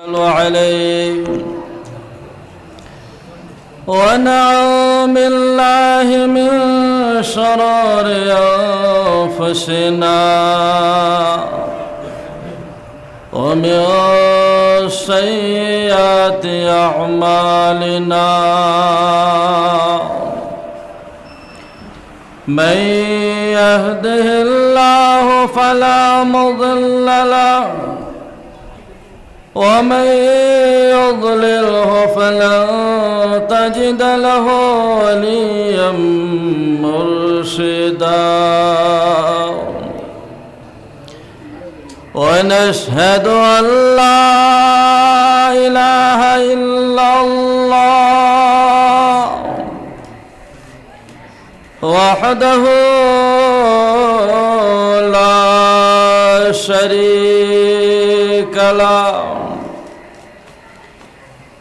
عليه ونعوذ بالله من شرور أنفسنا ومن سيئات أعمالنا من يهده الله فلا مضل له ومن يضلله فلن تجد له وليا مرشدا ونشهد أن لا إله إلا الله وحده لا شريك له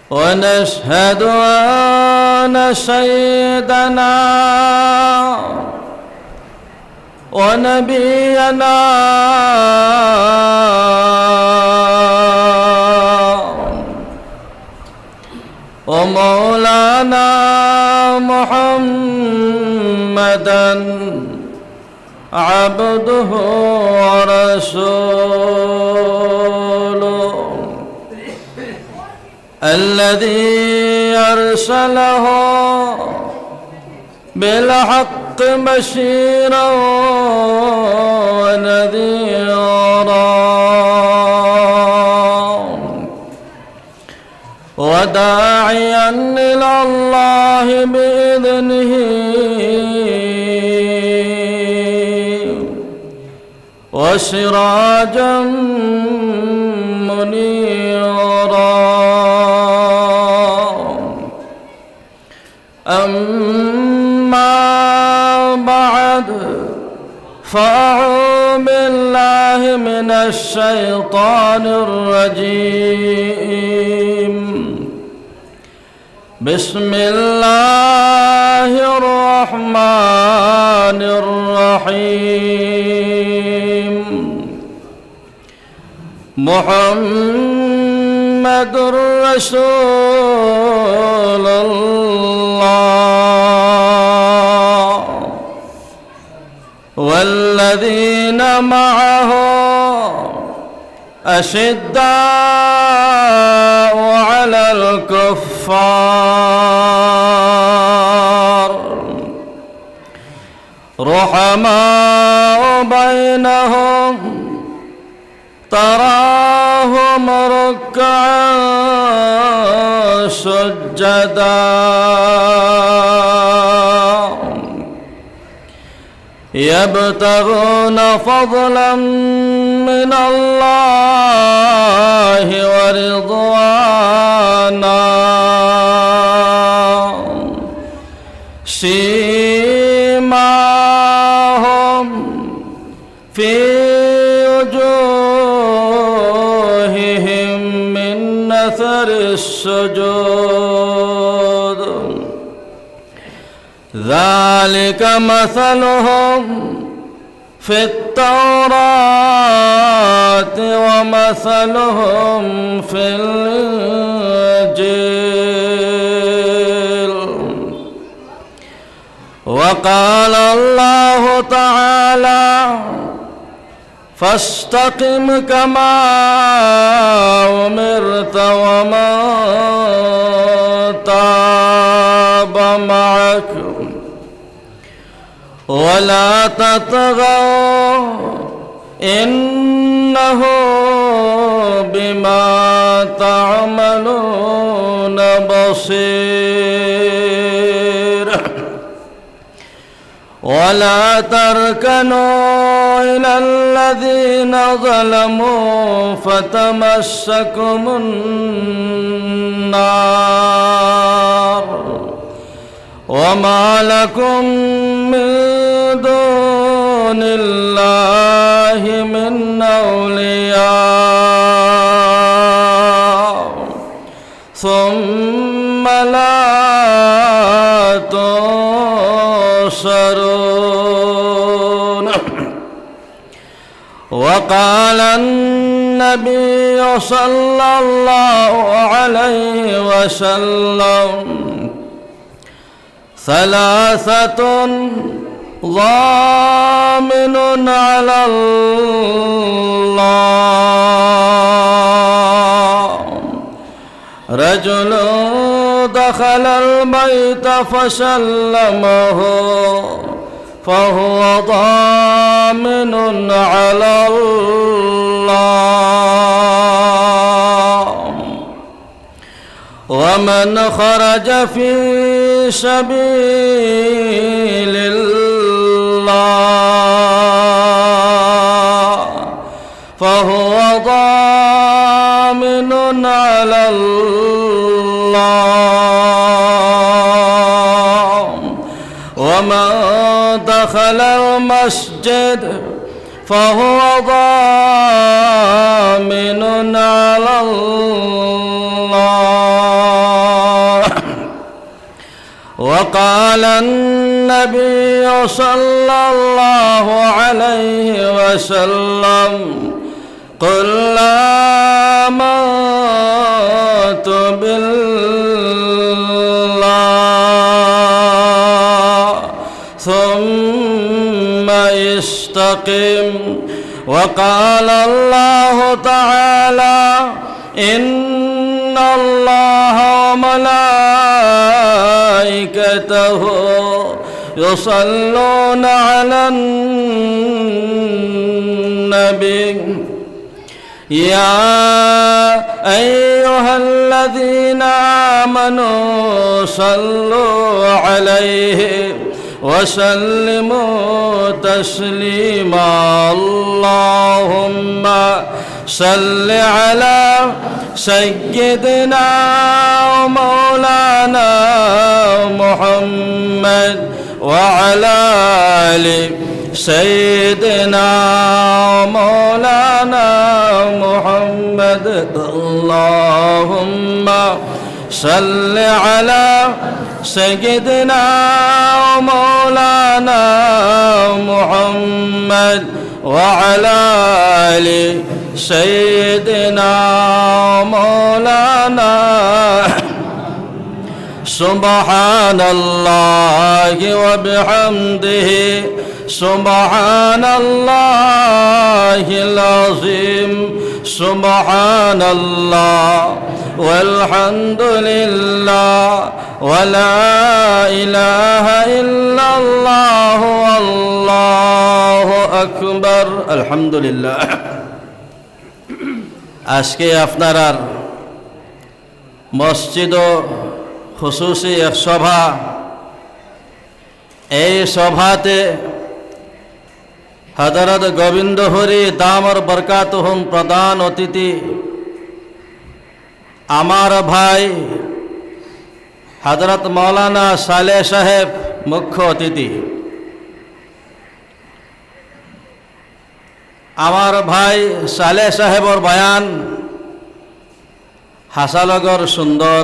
ونشهد أن سيدنا ونبينا ومولانا محمدا عبده ورسوله الذي أرسله بالحق بشيرا ونذيرا وداعيا إلى الله بإذنه وسراجا منيرا أما بعد فأعوذ بالله من الشيطان الرجيم بسم الله الرحمن الرحيم محمد رسول الله والذين معه أشداء على الكفار رحماء بينهم تراهم ركعا سجدا يبتغون فضلا من الله ورضوانا سيماهم في وجوههم من أثر السجود ذلك مثلهم في التوراة ومثلهم في الإنجيل وقال الله تعالى فاستقم كما أمرت ومن تاب معك ولا تطغوا إنه بما تعملون بصير ولا تركنوا إلى الذين ظلموا فتمسكم النار وما لكم من دون الله من أولياء ثم لا تنصرون وقال النبي صلى الله عليه وسلم ثلاثة ضامن على الله رجل دخل البيت فسلمه فهو ضامن على الله ومن خرج في سبيل الله فهو ضامن على الله ومن دخل المسجد فهو ضامن على الله وقال النبي صلى الله عليه وسلم قل آمنت بالله ثم استقم وقال الله تعالى إن الله وملائكته يصلون على النبي يا أيها الذين آمنوا صلوا عليه وسلموا تسليما اللهم صل على سيدنا ومولانا محمد وعلى آل سيدنا ومولانا محمد اللهم صل على سيدنا ومولانا محمد وعلى آل سيدنا ومولانا سبحان الله وبحمده سبحان الله العظيم سبحان الله والحمد لله ولا إله إلا الله والله أكبر الحمد لله আজকে আপনার মসজিদ খুসুসি এক সভা এই সভাতে হযরত গোবিন্দ হরি দামর বরকাতুহুম প্রধান অতিথি আমার ভাই হযরত মৌলানা সালেহ সাহেব মুখ্য অতিথি আমার ভাই সালেহ সাহেবর বয়ান হাসালগর সুন্দর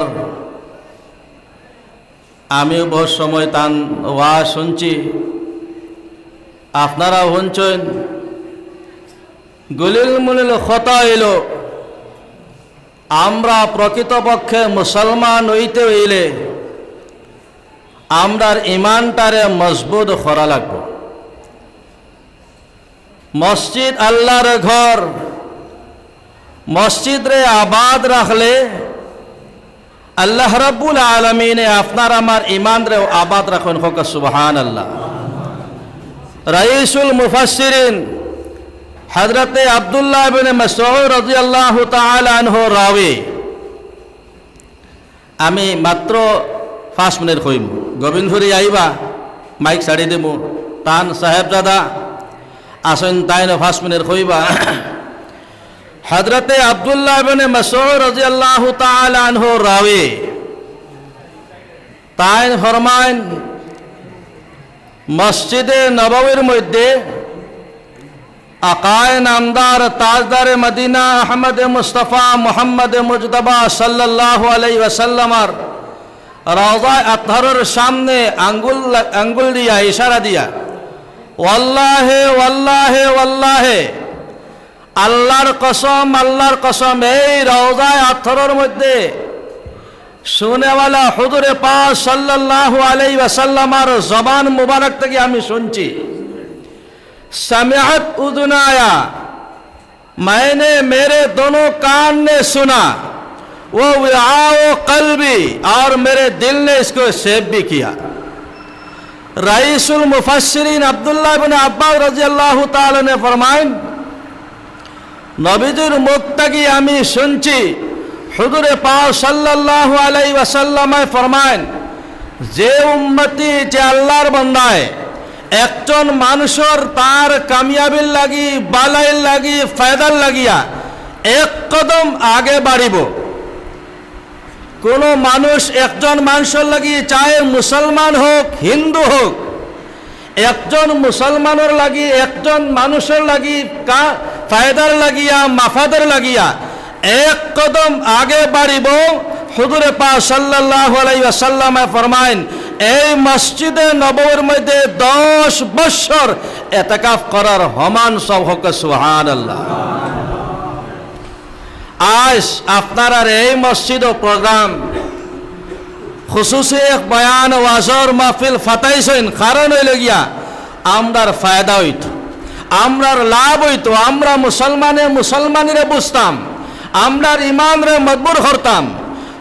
আমিও বহু সময় তান ওয়াজ শুনছি আপনারা শুনছেন গুলিল মুলিল খতা এলো আমরা প্রকৃতপক্ষে মুসলমান হইতে হইলে আমরার ইমানটারে মজবুত করা লাগবে মসজিদ আল্লাহর ঘর মসজিদ রে আবাদ রাখলে আল্লাহ রাব্বুল আলামিনে আপনার আমার ইমান রে আবাদ রাখেন হোক সুবহানাল্লাহ রাইসুল মুফাসসিরিন হযরতে আব্দুল্লাহ ইবনে মাসউদ রাদিয়াল্লাহু তাআলা আনহু রাওয়ী আমি মাত্র 5 মিনিট কইম গোবিন্দপুরি আইবা মাইক ছাড়ি দেবো তান সাহেবজাদা আসেন তাইন 5 মিনিট কইবা হযরতে আব্দুল্লাহ ইবনে মাসউদ রাদিয়াল্লাহু তাআলা আনহু রাওয়ী তাইন ফরমান মসজিদে নববীর মধ্যে আকায়ে নামদার তাজদার মদিনা আহমদ মুস্তাফা মুহাম্মদ মুজতবা সাল্লাল্লাহু আলাইহি ওয়াসাল্লামের রওজা আতহারের সামনে আঙ্গুল দিয়া ইশারা দিয়া ওয়াল্লাহি ওয়াল্লাহি ওয়াল্লাহি আল্লাহর কসম এই রওজায়ে আতহরের মধ্যে শুনেওয়ালা হুজুরে পাক সাল্লাল্লাহু আলাইহি ওয়াসাল্লামের জবান মুবারক থেকে আমি শুনছি, সামিআত উযুনায়া, मैंने मेरे दोनों कान ने सुना, वो विआओ कल्बी, और मेरे दिल ने इसको सेव भी किया। रईसुल मुफस्सिरीन अब्दुल्लाह इब्न अब्बास রাদিয়াল্লাহু তাআলা ने फरमाएं, নবীজির মুখ থেকে আমি শুনছি হুজুরে পাক সাল্লাল্লাহু আলাইহি ওয়াসাল্লামে ফরমায়েন, যে উম্মতি, যে আল্লাহর বান্দায় একজন মানুষের তার কামিয়াবির লাগি, বালাইর লাগি, ফায়দার লাগিয়া এক কদম আগে বাড়িব। কোনো মানুষ একজন মানুষের লাগি, চাহে মুসলমান হোক হিন্দু হোক, একজন মুসলমানের লাগি, একজন মানুষের লাগি ফায়দার লাগিয়া, মাফাদের লাগিয়া এক কদম আগে বাড়িব। হুজুরে পাক সাল্লাল্লাহু আলাইহি ওয়াসাল্লাম ফরমায়েন, এই মসজিদে নববীর মধ্যে 10 বছর ইতিকাফ করার সমান সব হোক সুবহানাল্লাহ। আজ আপনারা এই মসজিদ ও প্রোগ্রাম খুশুসি এক বয়ান ওয়াজর মাহফিল ফাতাইছেন, কারণ হইল গিয়া আমরার ফায়দা হইত, আমরার লাভ হইতো, আমরা মুসলমানিরে বুঝতাম, আমরার ইমান রে মজবুর করতাম।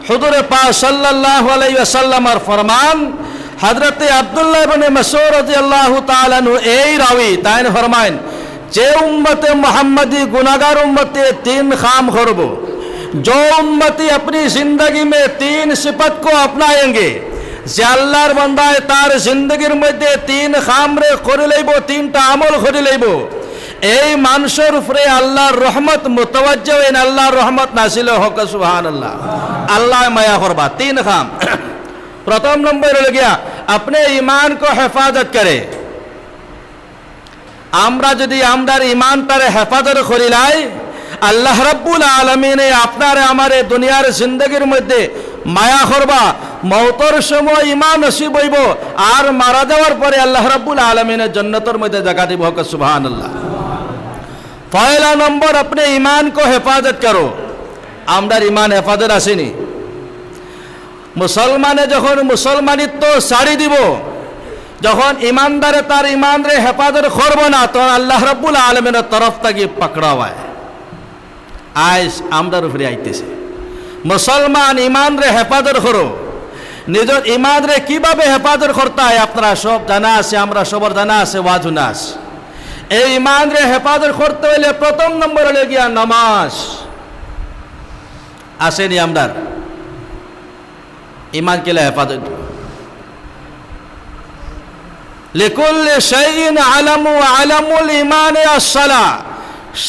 হুজুরে পাক সাল্লাল্লাহু আলাইহি ওয়াসাল্লামের ফরমান, হযরতে আব্দুল্লাহ ইবনে মাসউদ রাদিয়াল্লাহু তাআলা আনহু এই রাওয়ী তাইন ফরমায়েন, যে উম্মতে মুহাম্মदी गुनाहगार उम्मत 3 काम करब, जो उम्मती अपनी जिंदगी में 3 सिफत को अपनाएंगे, যে আল্লাহর বান্দায় তার জিন্দগির মধ্যে 3 কাম রে করে লইব, 3টা আমল করে লইব, এই মানুষের উপরে আল্লাহর রহমত মুতাওয়াজ্জিহ হইন, আল্লাহর রহমত নাযিল হোক সুবহানাল্লাহ। আল্লাহ মায়া করবা 3 কাম। প্রথম নম্বর হলো গিয়া अपने ईमान को হেফাজত করে। আমরা যদি আমরার ইমানটারে হেফাজত করিলাই, আল্লাহ রাব্বুল আলামিনে আপনারে আমারে দুনিয়ার জিন্দগির মধ্যে মায়া করবা, মওতর সময় ইমান নসিব হইব, আর মারা যাওয়ার পরে আল্লাহ রাব্বুল আলামিনের জান্নাতের মধ্যে জায়গা দিব হোক সুবহানাল্লাহ। পয়লা নম্বর, আপনি ইমান কো হেফাজত করো। আমরার ইমান হেফাজত আসেনি। মুসলমানে যখন মুসলমানিত্ব ছাড়ি দিব, যখন ইমানদারে তার ইমান রে হেফাজত করব না, তখন আল্লাহ রাব্বুল আলামিনের তরফ থেকে পাকড়া হয়। আজ আমরার উপরে আইতেছে, মুসলমান ইমান রে হেফাজত করো। নিজের ইমান রে কিভাবে হেফাজত করতে হয় আপনারা সব জানা আছে, আমরা সবার জানা আছে, ওয়াজ নাস। এই ইমান রে হেফাজত করতে হইলে প্রথম নম্বর হলে গিয়া নামাজ। আসেনি আমরার ইমান কেলে হেফাজত। লিকুল্লি শাইইন আলামু, আলামুল ইমানে আসসালাহ।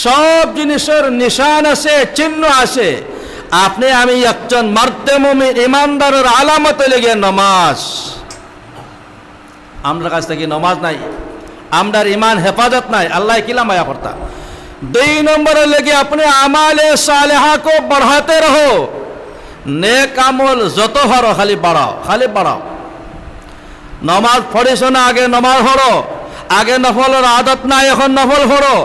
সব জিনিসের নিশান আছে, চিহ্ন আছে। আপনি আমি একজন মার্দে মুমিন ইমানদারের আলামত লেগে নামাজ। আমরা কাছ থেকে নামাজ নাই, আমরার ইমান হেফাজত নাই, আল্লাহ কিলা মায়া করতা। 2 নম্বর লেগে আপনি আমালে সালেহা को बढ़ाते रहो। नेक আমল যত হরো খালি বাড়াও, খালি বাড়াও। নামাজ পড়িস না, আগে নামাজ পড়ো। আগে নফলের আদত নাই, এখন নফল পড়ো।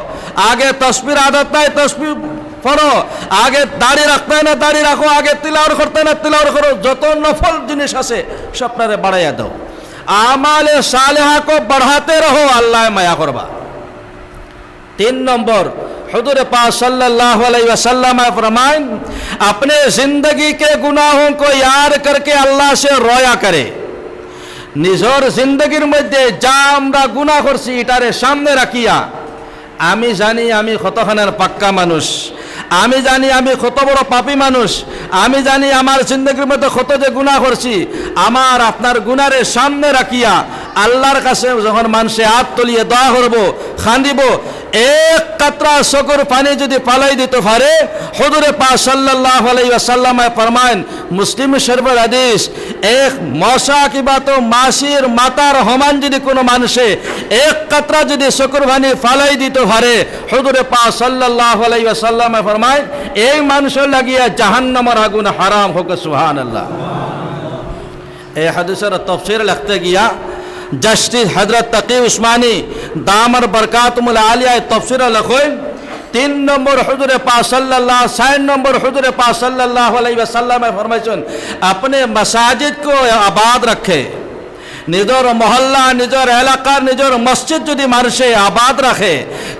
আগে তসবির আদত নাই, তসবির পড়ো। আগে দাড়ি রাখতে না, দাড়ি রাখো। আগে তিলাওয়াত করতে না, তিলাওয়াত করো। যত নফল জিনিস আছে সবটারে বাড়াইয়া দাও। আমালে সালেহা को बढ़ाते रहो, আল্লাহ মায়া করবা। 3 নম্বর, हुजूर पाक सल्लल्लाहु अलैहि वसल्लम फरमाएं, अपने जिंदगी के गुनाहों को याद करके अल्लाह से रोया करे। নিজের জিন্দগির মধ্যে যা আমরা গুনাহ করছি এটারে সামনে রাখিয়া, আমি জানি আমি কতখানের পাক্কা মানুষ, আমি জানি আমি কত বড় পাপী মানুষ, আমি জানি আমার জিন্দগির মধ্যে কত যে গুনাহ করছি, আমার আপনার গুনারে সামনে রাখিয়া আল্লাহর কাছে যখন মানুষে হাত তুলিয়ে দোয়া করব, খান্দিব, এক কাতরা চকুর পানি যদি পালাই দিতে পারে, হুজুরে পাক সাল্লাল্লাহু আলাইহি ওয়াসাল্লাম ফরমায়েন, মুসলিম শরীফের হাদিস, এক মশা কিবা তো মাসির মাতার সমান যদি কোনো মানুষে এক কাতরা যদি চকুর পানি পালাই দিতে পারে, হুজুরে পাক সাল্লাল্লাহু আলাইহি ওয়াসাল্লাম ফরমায়েন, এই মানুষের লাগিয়া জাহান্নামের আগুন হারাম হোক সুবহানাল্লাহ। এই হাদিসের তাফসীর লিখতে গিয়া जस्टिस हजरत तकी उस्मानी दामर बरकातुल आलिया तफसीर लखोन তিন নম্বর হুজুরে পাক সাল্লাল্লাহু 4 নম্বর হুজুরে পাক সাল্লাল্লাহু আলাইহি ওয়াসাল্লাম ফরমাইছেন আপনি মাসাজিদ কো আবাদ রাখে নিজের মহল্লা নিজের এলাকা নিজের মসজিদ যদি মানুষে আবাদ রাখে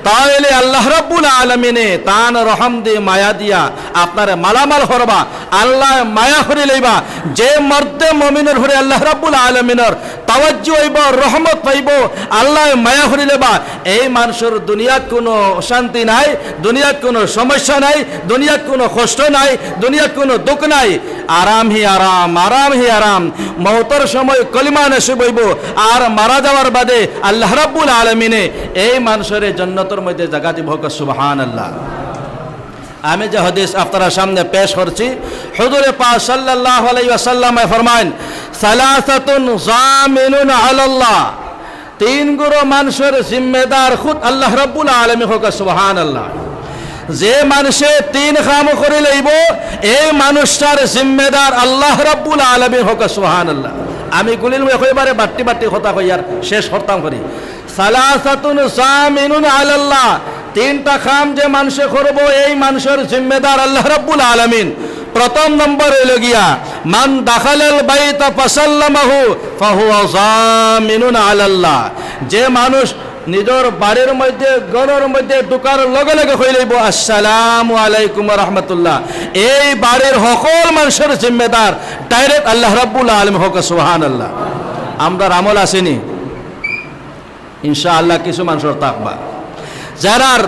তাহলে আল্লাহ রাব্বুল আলামিনে তান রহম দি মায়া দিয়া আপনার মালামাল করবা আল্লাহ মায়া করে লইবা যে মর্দে মুমিনের হরে আল্লাহ রাব্বুল আলামিনের তাওয়াজ্জু হইব রহমত পাইব আল্লাহ মায়া করে লইবা এই মানুষের দুনিয়াত কোনো শান্তি নাই দুনিয়াত কোনো সমস্যা নাই দুনিয়াত কোনো কষ্ট নাই দুনিয়াত কোনো দুঃখ নাই আরাম হি আরাম আরাম হি আরাম মওতের সময় কলিমা নসিব হইব আর মারা যাওয়ার বাদে আল্লাহ রাব্বুল আলামিনে এই মানুষের জান্নাতের মধ্যে জায়গা দিব সুবহানাল্লাহ। আমি যে হাদিস আপনার সামনে পেশ করছি হুজুরে পাক সাল্লাল্লাহু আলাইহি ওয়াসাল্লাম ফরমান সালাসাতুন জামিনুন আলাল্লাহ তিন গুরু মানুষের জিম্মেদার খুদ আল্লাহ রাব্বুল আলামিন হোক সুবহানাল্লাহ। যে মানুষে তিন কাম করে লইব এই মানুষটার জিম্মেদার আল্লাহ রাব্বুল আলামিন হোক সুবহানাল্লাহ। আমি গুলিল একেবারে বাট্টি বাট্টি কথা কই আর শেষ করতাম করি সালাসাতুন জামিনুন আলাল্লাহ তিনটা কাম যে মানুষে করব এই মানুষের জিম্মেদার আল্লাহ রাব্বুল আলামিন। প্রথম নম্বর হইল গিয়া মান দাখালাল বাইতা ফাসাল্লামাহু ফাহুয়া জামিনুন আলাল্লাহ যে মানুষ নিজের বাড়ির মধ্যে ঘরের মধ্যে ঢোকার লগে লগে হয়ে লইব আসসালামু আলাইকুম ওয়া রাহমাতুল্লাহ এই বাড়ির সকল মানুষের জিম্মেদার ডাইরেক্ট আল্লাহ রাব্বুল আলামিন হোক সুবহানাল্লাহ। আমরা আমল আসেনি ইনশাআল্লাহ কিছু মানুষের তাকবা যারার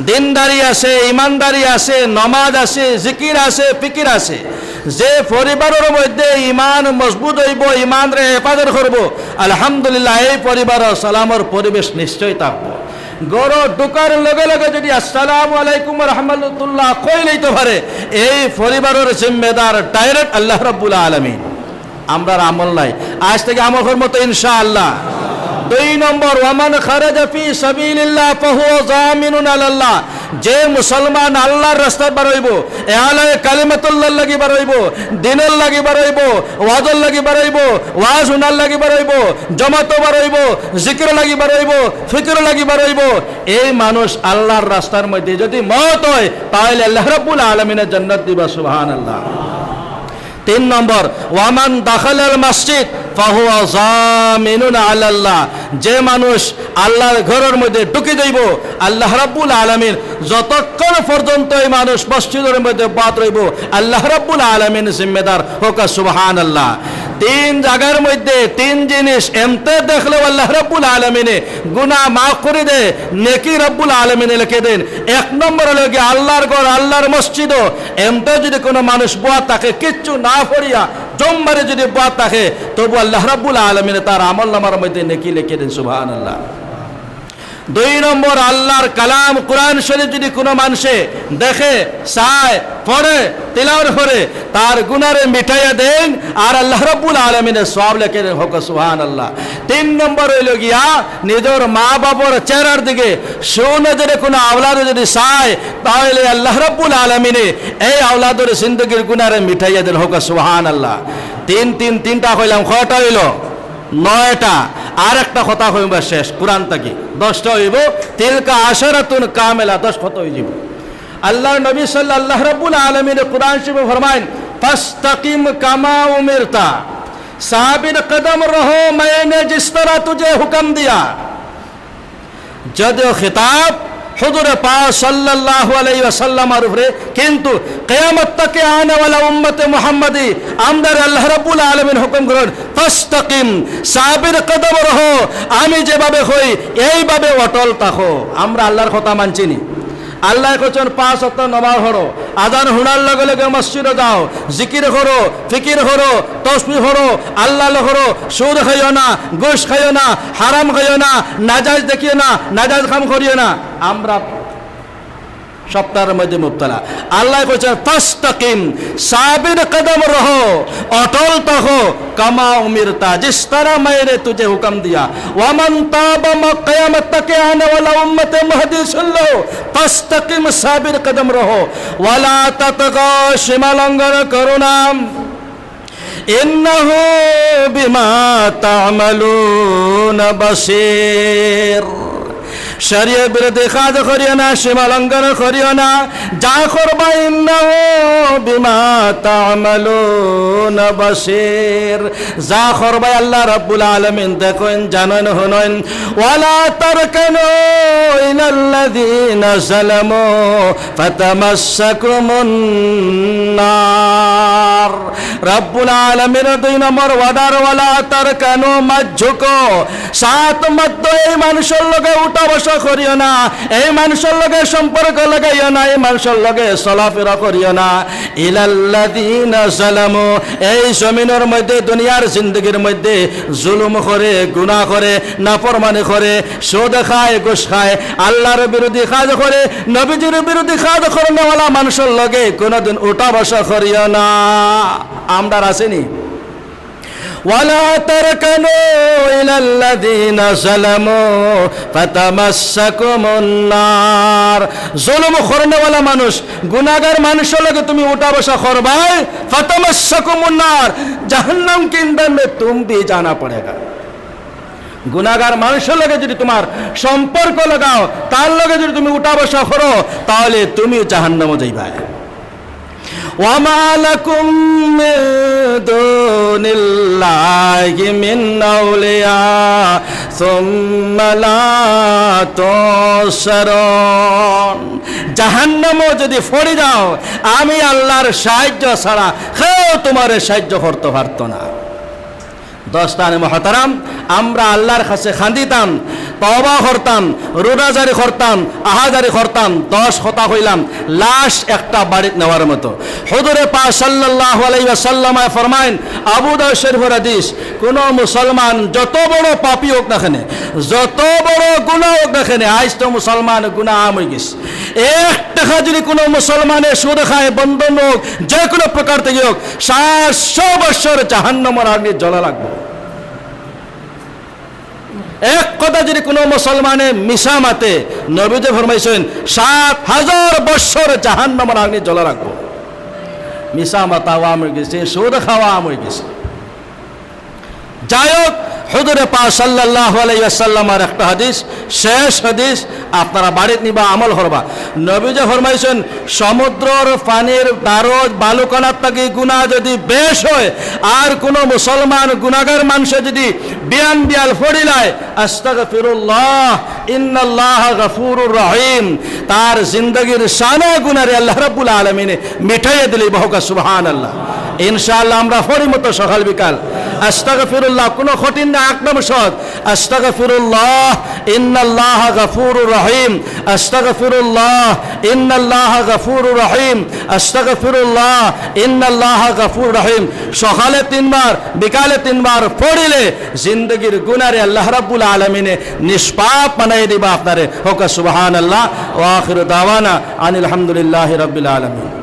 দিনদারি আছে ইমানদারি আছে নমাজ আছে জিকির আছে ফিকির আছে যে পরিবারের মধ্যে ইমান মজবুত হইব ইমান রে হেফাজত করব আলহামদুলিল্লাহ এই পরিবারের সালামর পরিবেশ নিশ্চয় থাকবো। গড় ঢোকার লগে লগে যদি আসসালামু আলাইকুম ওয়া রাহমাতুল্লাহ কই লইতে পারে এই পরিবারের জিম্মেদার ডাইরেক্ট আল্লাহ রাব্বুল আলামিন। আমরা আমল নাই আজ থেকে আমল করব তো ইনশাআল্লাহ। দুই নম্বর ওয়ামান খারাজা ফি সাবিলিল্লাহ ফাহুয়া জামিনুন আলাল্লাহ যে মুসলমান আল্লাহর রাস্তায় বার হইব এলায়ে কালিমাতুল্লাহ লাগি বার হইব দ্বীনের লাগি বার হইব ওয়াজর লাগি বার হইব ওয়াজ উনার লাগি বার হইব জামাত বার হইব জিকির লাগি বার হইব ফিকির লাগি বার হইব এই মানুষ আল্লাহর রাস্তার মধ্যে যদি মওত হয় তাহলে আল্লাহ রাব্বুল আলামিনের জান্নাত দিবা সুবহানাল্লাহ। তিন নম্বর ওয়ামান দাখালাল মসজিদ ফাহুয়া জামিনুন আলাল্লাহ যে মানুষ আল্লাহর ঘরের মধ্যে ঢুকে যাইব আল্লাহ রাব্বুল আলামিন যতক্ষণ পর্যন্ত এই মানুষ মসজিদের মধ্যে বাদ রইব আল্লাহ রাব্বুল আলামিন জিম্মেদার হোক সুবহানাল্লাহ। তিন জায়গার মধ্যে তিন জিনিস এমতে দেখলে আল্লাহ রাব্বুল আলামিনে গুনাহ মাফ করে দে নেকি রাব্বুল আলামিনে লিখে দেন। এক নম্বর হলো কি আল্লাহর ঘর আল্লাহর মসজিদ এমতে যদি কোনো মানুষ বাদ থাকে কিচ্ছু না পড়িয়া জম্মারে যদি বাদ থাকে তবু আল্লাহ রাব্বুল আলামিনে তার আমলনামার মধ্যে নেকি লিখে দেন সুবহানাল্লাহ। দুই নম্বর আল্লাহর কালাম কোরআন শরীফ যদি কোনো মানুষে দেখে চায় পড়ে তিলাওয়াত করে তার গুনারে মিটাইয়া দেন আর আল্লাহ রাব্বুল আলামিনের সওয়াব লিখে দেন হোক সুবহানাল্লাহ। তিন নম্বর হইল গিয়া নিজের মা বাবার চেহারার দিকে সুনজরে কোনো আওলাদ যদি চায় তাহলে আল্লাহ রাব্বুল আলামিনে এই আওলাদের জিন্দেগির গুনারে মিটাইয়া দেন হোক সুবহানাল্লাহ। তিনটা কইলাম কয়টা হইল 9টা আর একটা কথা হইব শেষ কোরআন থেকে 10টা হইব তিলকা আশরাতুন কামিলা 10 কত হয়ে যাব। আল্লাহ নবী সাল্লাল্লাহু রাব্বুল আলামিন কোরআন শরীফে ফরমায় ফাস্তাকিম কামা উমিরতা সাবির কদম রহো मैंने जिस तरह तुझे हुक्म दिया। যদিও খিতাব হুজুরে পাক সাল্লাল্লাহু আলাইহি ওয়াসাল্লামের উপরে কিন্তু কিয়ামত তকে আনে ওয়ালা উম্মতে মুহাম্মাদি আমদার আল্লাহ রাব্বুল আলামিন হুকুম করেন ফাস্তাকিম সাবির কদম রহো আমি যেভাবে হই এইভাবে অটল থাকো। আমরা আল্লাহর কথা মানছি নি আল্লাহ কোচন 5 ওয়াক্ত নামাজ পড়ো আজান শোনার লগে লগে মসজিদে যাও জিকির করো ফিকির করো তাসবিহ করো আল্লাহ করো সুদ খাইও না গোশ খাইও না হারাম খাইও না নাজায়েজ দেখিও না নাজায়েজ কাম করিও না। আমরা সপ্তাহের মধ্যে মুবতলা আল্লাহ কোচন ফাস্তাকিম সাবির কদম রহো অটল থাকো কামা উমিরতা जिस तरह मैंने तुझे हुक्म दिया वमन ताब क़यामत तक आने वाला उम्मत महदी सुन लो फास्ताकिम साबिर कदम रहो वला ततगा शिमलंघन करो ना इन्नहु बिमा तामलून बसीर। শরীয়ত বিরোধী কাজ করিও না, সীমা লঙ্ঘন করিও না। যা করবা ইন্নাহু বিমা তা'মালুনা বাসীর, যা করবা আল্লাহ রাব্বুল আলামিন দেখেন, জানেন, শুনেন। ওয়ালা তারকানু ইলাল্লাযীনা যালামু ফাতামাসসাকুমুন নার। রব্বুল আলামিন 2 নম্বর ওয়াদার, ওয়ালা তারকানু মাঝুকো, সাত মধ্য এই মানুষের লগে উঠা বসা করিও না, এই মানুষের লগে সম্পর্ক লাগাইও না, এই মানুষের লগে চলাফেরা করিও না। ইলাল্লাযীনা যালামু, এই জমিনের মধ্যে দুনিয়ার জিন্দগির মধ্যে জুলুম করে, গুনাহ করে, নাফরমানি করে, সুদ খায়, ঘুষ খায়, আল্লাহর বিরোধী কাজ করে, নবীজির বিরোধী কাজ করে নেওয়ালা মানুষের লগে কোনোদিন উঠা বসা করিও না। আমরা আসেনি ওয়ালা তারকানু ইলাল্লাযীনা যালামু ফাতামাসসাকুমুন নার। জুলুম করনেওয়ালা মানুষ, গুনাহগার মানুষের লগে তুমি উঠা বসা করবা, ফাতামাসসাকুমুন নার, জাহান্নাম के ईंधन में तुम भी जाना पड़ेगा। গুনাহগার মানুষের লগে যদি তোমার সম্পর্ক লাগাও, তার লগে যদি তুমি উঠা বসা করো, তাহলে তুমি জাহান্নামে যাইবা। وما لكم من دون الله من أولياء ثم لا تنصرون। জাহান্নামে যদি পড়ে যাও, আমি আল্লাহর সাহায্য ছাড়া কেউ তোমার সাহায্য করতে পারতো না। দোস্তানে মুহতারাম, আমরা আল্লাহর কাছে খান্দিতাম, তওবা করতাম, রোজা জারি করতাম, আহাজারি করতাম, 10 কথা হইলাম লাশ একটা বাড়িতে নেওয়ার মতো। হুজুরে পাক সাল্লাল্লাহু আলাইহি ওয়াসাল্লাম ফরমায়েন, আবু দাউদ শরীফের হাদিস, কোন মুসলমান যত বড় পাপী হোক না কেন, যত বড় গুনাহ হোক না কেন, আজ তো মুসলমান গুনাহ আম হয়ে গেছে। 1 টাকা যদি কোনো মুসলমানের সুদ খায়, বন্ধন হোক, যে কোনো প্রকার থেকে হোক, 700 বছর জাহান্নামের আগুনে জ্বলা লাগবে। এক কথা যদি কোনো মুসলমানের মিশা মাতে, নবীজি ফরমাইছেন 7000 বছর জাহান্নামের আগুনে জ্বলা রাখবো। মিশা মাতা আম হয়ে গেছে, সুদ খাওয়া আম হয়ে গেছে। যাই হোক, হুজুরে পাক সাল্লাল্লাহু আলাইহি ওয়াসাল্লামের একটা হাদিস, শেষ হাদিস, আপনারা বাড়িতে নিবা, আমল করবা। নবীজি ফরমাইছেন, সমুদ্রের পানির দারজ বালুকণার থেকে গুনাহ যদি বেশ হয়, আর কোন মুসলমান গুনাহগার মানুষ যদি বিয়াল ফড়িলায়, আস্তাগফিরুল্লাহ ইন্নাল্লাহ গফুরুর রহিম, তার জিন্দগির শানা গুনাহরে আল্লাহ রাব্বুল আলামিন মিটাইয়া দিলে, বহুকা সুবহানাল্লাহ। ইনশাআল্লাহ আমরা ফড়ি মতো সকাল বিকাল আস্তাগফিরুল্লাহ, কোনো কঠিন না, 1 নম্বর শব্দ আস্তাগফিরুল্লাহ ইন্নাল্লাহ গফুরুর রহিম, আস্তাগফিরুল্লাহ ইন্নাল্লাহ গফুরুর রহিম, আস্তাগফিরুল্লাহ ইন্নাল্লাহ গফুরুর রহিম। সকালে 3 বার, বিকালে 3 বার পড়িলে জিন্দগির গুনাহরে আল্লাহ রাব্বুল আলামিনে নিষ্পাপ বানাই দিবা আপনারে। হোক সুবহানাল্লাহ। ওয়া আখিরু দাওয়ানা আনিল হামদুলিল্লাহি রাব্বিল আলামিন।